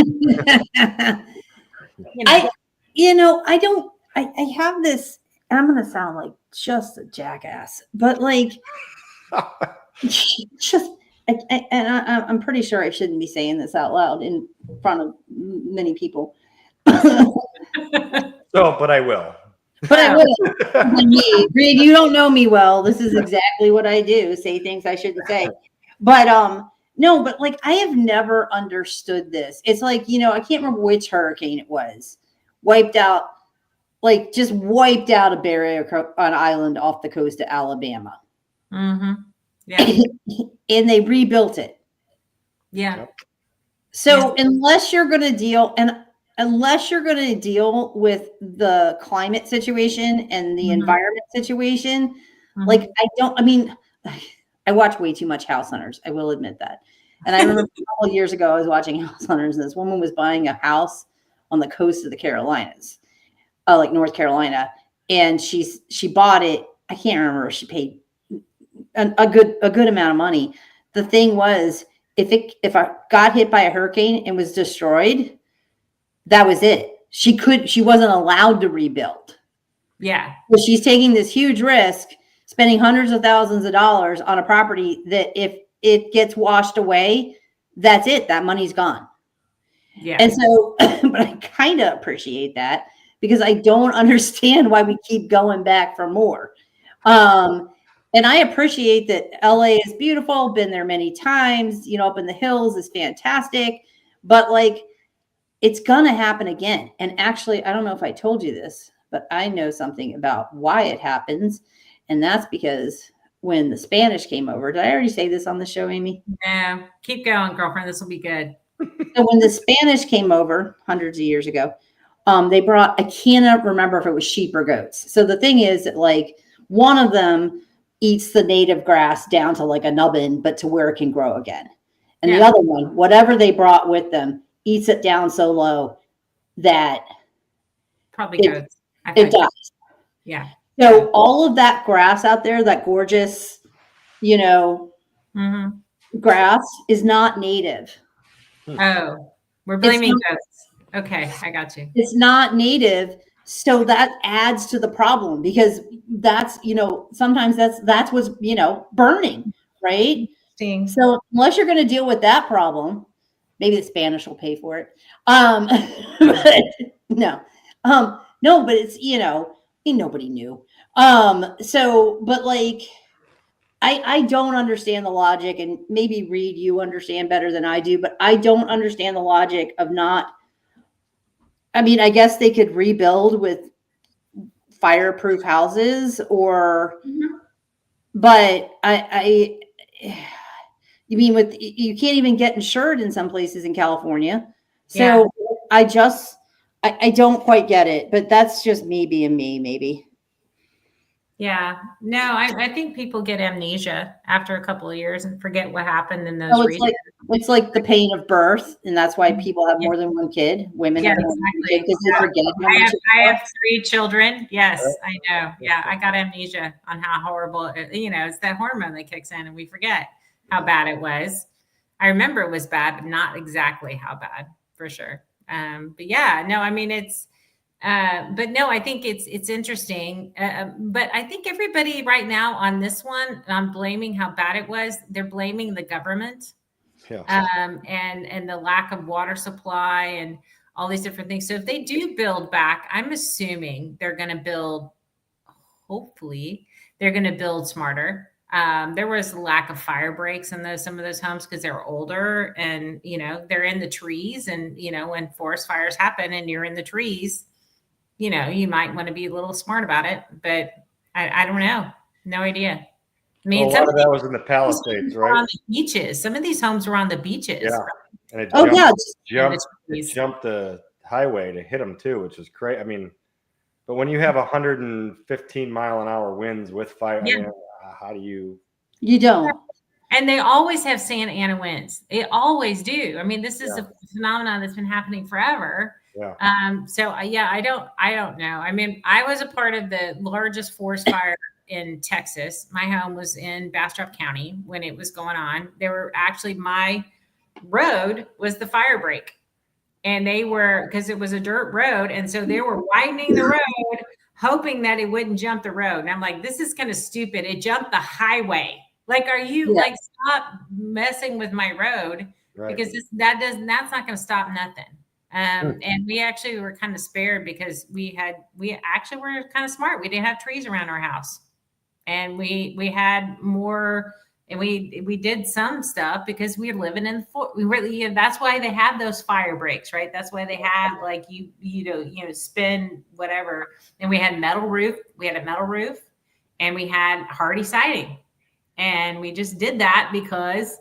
I have this, and I'm going to sound like just a jackass, but like, I'm pretty sure I shouldn't be saying this out loud in front of many people. But I will. But I will. Reed, you don't know me well. This is exactly what I do. Say things I shouldn't say. But no, but like I have never understood this. It's like, I can't remember which hurricane it was. Wiped out a barrier, an island off the coast of Alabama. Mm-hmm. Yeah. And they rebuilt it. Yeah. Yep. So unless you're going to deal with the climate situation and the Mhm. environment situation, Mhm. like I mean, I watch way too much House Hunters. I will admit that. And I remember a couple of years ago, I was watching House Hunters, and this woman was buying a house on the coast of the Carolinas, like North Carolina, and she bought it. I can't remember. She paid a good amount of money. The thing was, if I got hit by a hurricane and was destroyed, that was it. She wasn't allowed to rebuild. Yeah. So she's taking this huge risk, spending hundreds of thousands of dollars on a property that if it gets washed away, that's it. That money's gone. Yeah. And so, but I kind of appreciate that because I don't understand why we keep going back for more. And I appreciate that LA is beautiful, been there many times, up in the hills is fantastic, but like it's gonna happen again. And actually, I don't know if I told you this, but I know something about why it happens. And that's because when the Spanish came over, did I already say this on the show, Amy? No, keep going, girlfriend. This will be good. So when the Spanish came over hundreds of years ago, they brought, I cannot remember if it was sheep or goats. So the thing is that like one of them eats the native grass down to like a nubbin, but to where it can grow again. And the other one, whatever they brought with them, eats it down so low that Probably it, goats. it dies. Yeah. So all of that grass out there, that gorgeous, Mhm. grass is not native. Oh, we're blaming goats. Okay, I got you. It's not native. So that adds to the problem because that's, sometimes that's what's, burning, right? Interesting. So unless you're going to deal with that problem, maybe the Spanish will pay for it. But no, no, but it's, nobody knew. But like, I don't understand the logic, and maybe Reed, you understand better than I do, but I don't understand the logic of not. I mean, I guess they could rebuild with fireproof houses Mhm. but you mean you can't even get insured in some places in California. So I don't quite get it, but that's just me being me, maybe. Yeah. No, I think people get amnesia after a couple of years and forget what happened in those So regions. it's like the pain of birth, and that's why people have Yeah. more than one kid. Women Yeah, have more than one kid exactly. because they forget how much I have 3 children. Yes, I know. Yeah, I got amnesia on how horrible it's that hormone that kicks in and we forget how bad it was. I remember it was bad, but not exactly how bad for sure. But yeah, no, I mean but no, I think it's interesting. But I think everybody right now on this one, I'm blaming how bad it was. They're blaming the government, Yeah. and the lack of water supply and all these different things. So if they do build back, I'm assuming they're going to build. Hopefully, they're going to build smarter. There was a lack of fire breaks in some of those homes because they're older and they're in the trees, and when forest fires happen and you're in the trees, you might want to be a little smart about it, but I don't know. No idea. I mean, Well, a lot of that was in the Palisades, were right? on the beaches. Some of these homes were on the beaches. Yeah. Right? And it Oh yeah, jumped the highway to hit them too, which is crazy. I mean, but when you have 115-mile-an-hour winds with fire, Yeah. I mean, how do you? you don't. And they always have Santa Ana winds. They always do. I mean, this is Yeah. a phenomenon that's been happening forever. Yeah. So yeah, I don't know. I mean, I was a part of the largest forest fire in Texas. My home was in Bastrop County when it was going on. They were actually, my road was the fire break. And they were, because it was a dirt road. And so they were widening the road, hoping that it wouldn't jump the road. And I'm like, this is kind of stupid. It jumped the highway. Like, are you Yeah. like, stop messing with my road? Right. Because that's not going to stop nothing. And we actually were kind of spared because we actually were kind of smart. We didn't have trees around our house, and we had more, and we did some stuff because we were living in we really, that's why they have those fire breaks, right? That's why they have like spin whatever. And we had a metal roof, and we had hardy siding, and we just did that because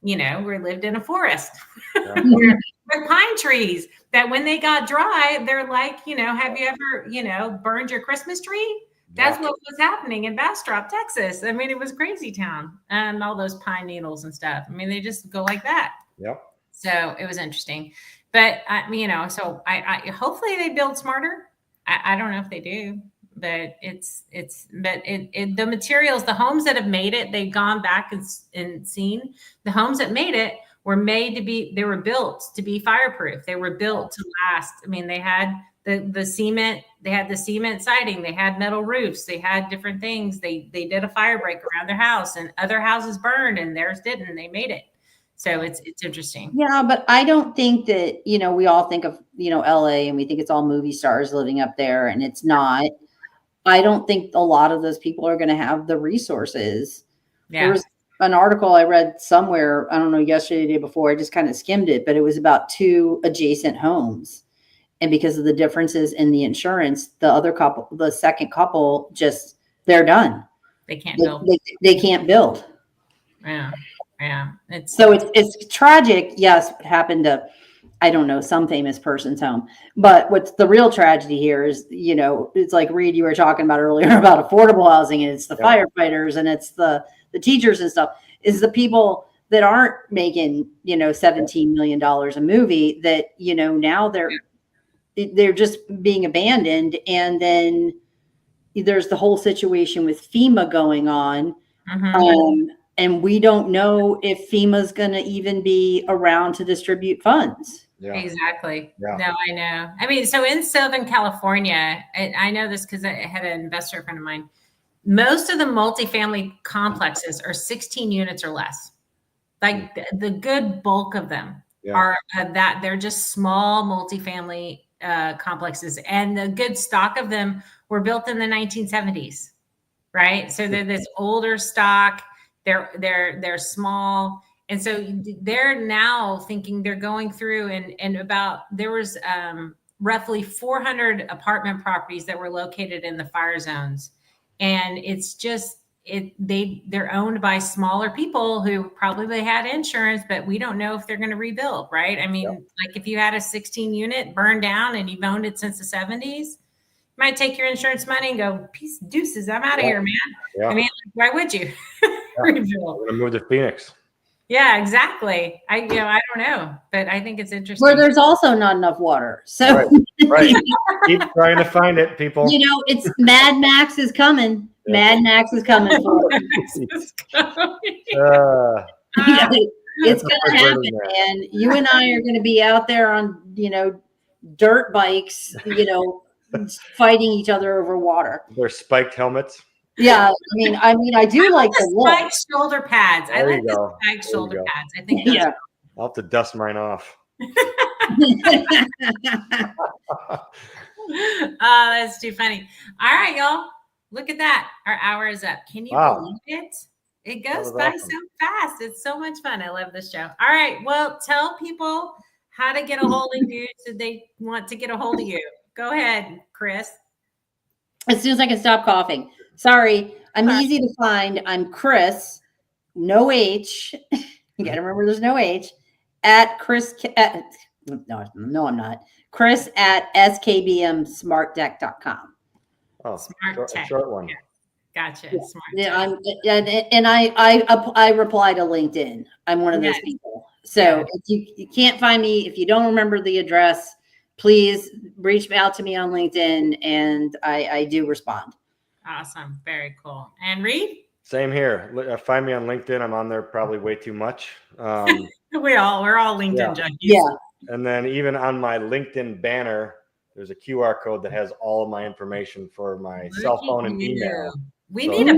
we lived in a forest Yeah. with pine trees that when they got dry, they're like, have you ever, burned your Christmas tree? That's Yeah. what was happening in Bastrop, Texas. I mean, it was crazy town and all those pine needles and stuff. I mean, they just go like that. Yep. So it was interesting. But, so I hopefully they build smarter. I don't know if they do, but the materials, the homes that have made it, they've gone back and seen the homes that made it were they were built to be fireproof. They were built to last. I mean, they had the cement, they had the cement siding, they had metal roofs, they had different things. They did a fire break around their house and other houses burned and theirs didn't. They made it. So it's interesting. Yeah, but I don't think that, we all think of, LA and we think it's all movie stars living up there, and it's not. I don't think a lot of those people are going to have the resources. Yeah. There was an article I read somewhere, I don't know, yesterday, the day before, I just kind of skimmed it, but it was about 2 adjacent homes. And because of the differences in the insurance, the second couple, they're done. They can't build. They can't build. Yeah. Yeah. So it's tragic. Yes, it happened to, I don't know, some famous person's home. But what's the real tragedy here is, it's like Reed, you were talking about earlier about affordable housing, and it's the firefighters and it's the teachers and stuff, is the people that aren't making, $17 million a movie that, now they're just being abandoned. And then there's the whole situation with FEMA going on. Mm-hmm. And we don't know if FEMA's going to even be around to distribute funds. Yeah. Exactly. Yeah. No, I know. I mean, so in Southern California, and I know this because I had an investor friend of mine, most of the multifamily complexes are 16 units or less. Like the good bulk of them are that they're just small multifamily complexes, and the good stock of them were built in the 1970s, right? So they're this older stock. They're small, and so they're now thinking they're going through and there was roughly 400 apartment properties that were located in the fire zones, and it's just they're owned by smaller people who probably had insurance, but we don't know if they're going to rebuild, right? I mean, like if you had a 16 unit burned down and you've owned it since the 70s, might take your insurance money and go, peace deuces, I'm out of here, man. Yeah. I mean, why would you? We're gonna move to Phoenix. Yeah, exactly. I don't know, but I think it's interesting. Where there's also not enough water. So right. Keep trying to find it, people. It's Mad Max is coming. Yeah. Mad Max is coming for It's going to happen, and you and I are going to be out there on dirt bikes, fighting each other over water. Their spiked helmets. Yeah, I mean, I do like the spiked shoulder pads. I like the spiked There shoulder you go. pads. I think I'll have to dust mine off. Oh, that's too funny. All right, y'all. Look at that. Our hour is up. Can you believe it? It goes by so fast. It's so much fun. I love this show. All right. Well, tell people how to get a hold of you should they want to get a hold of you. Go ahead, Chris. As soon as I can stop coughing. Sorry. I'm easy to find. I'm Chris, no H. You got to remember there's no H. At Chris. No, I'm not. Chris at skbmsmartdeck.com. Oh, Smart tech. short one. Yeah. Gotcha. Yeah. Smart. I reply to LinkedIn. I'm one of those people. So if you can't find me, if you don't remember the address, please reach out to me on LinkedIn, and I do respond. Awesome. Very cool. And Reed? Same here. Find me on LinkedIn. I'm on there probably way too much. We're all LinkedIn junkies. Yeah. And then even on my LinkedIn banner, there's a QR code that has all of my information for my cell phone and email. I need him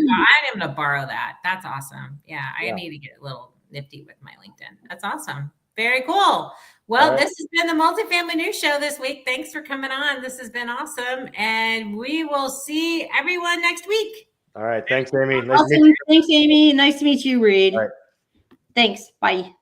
to borrow that. That's awesome. Yeah, I need to get a little nifty with my LinkedIn. That's awesome. Very cool. Well, this has been the Multifamily News Show this week. Thanks for coming on. This has been awesome. And we will see everyone next week. All right. Thanks, Amy. Awesome. Thanks, Amy. Nice to meet you, Reed. All right. Thanks. Bye.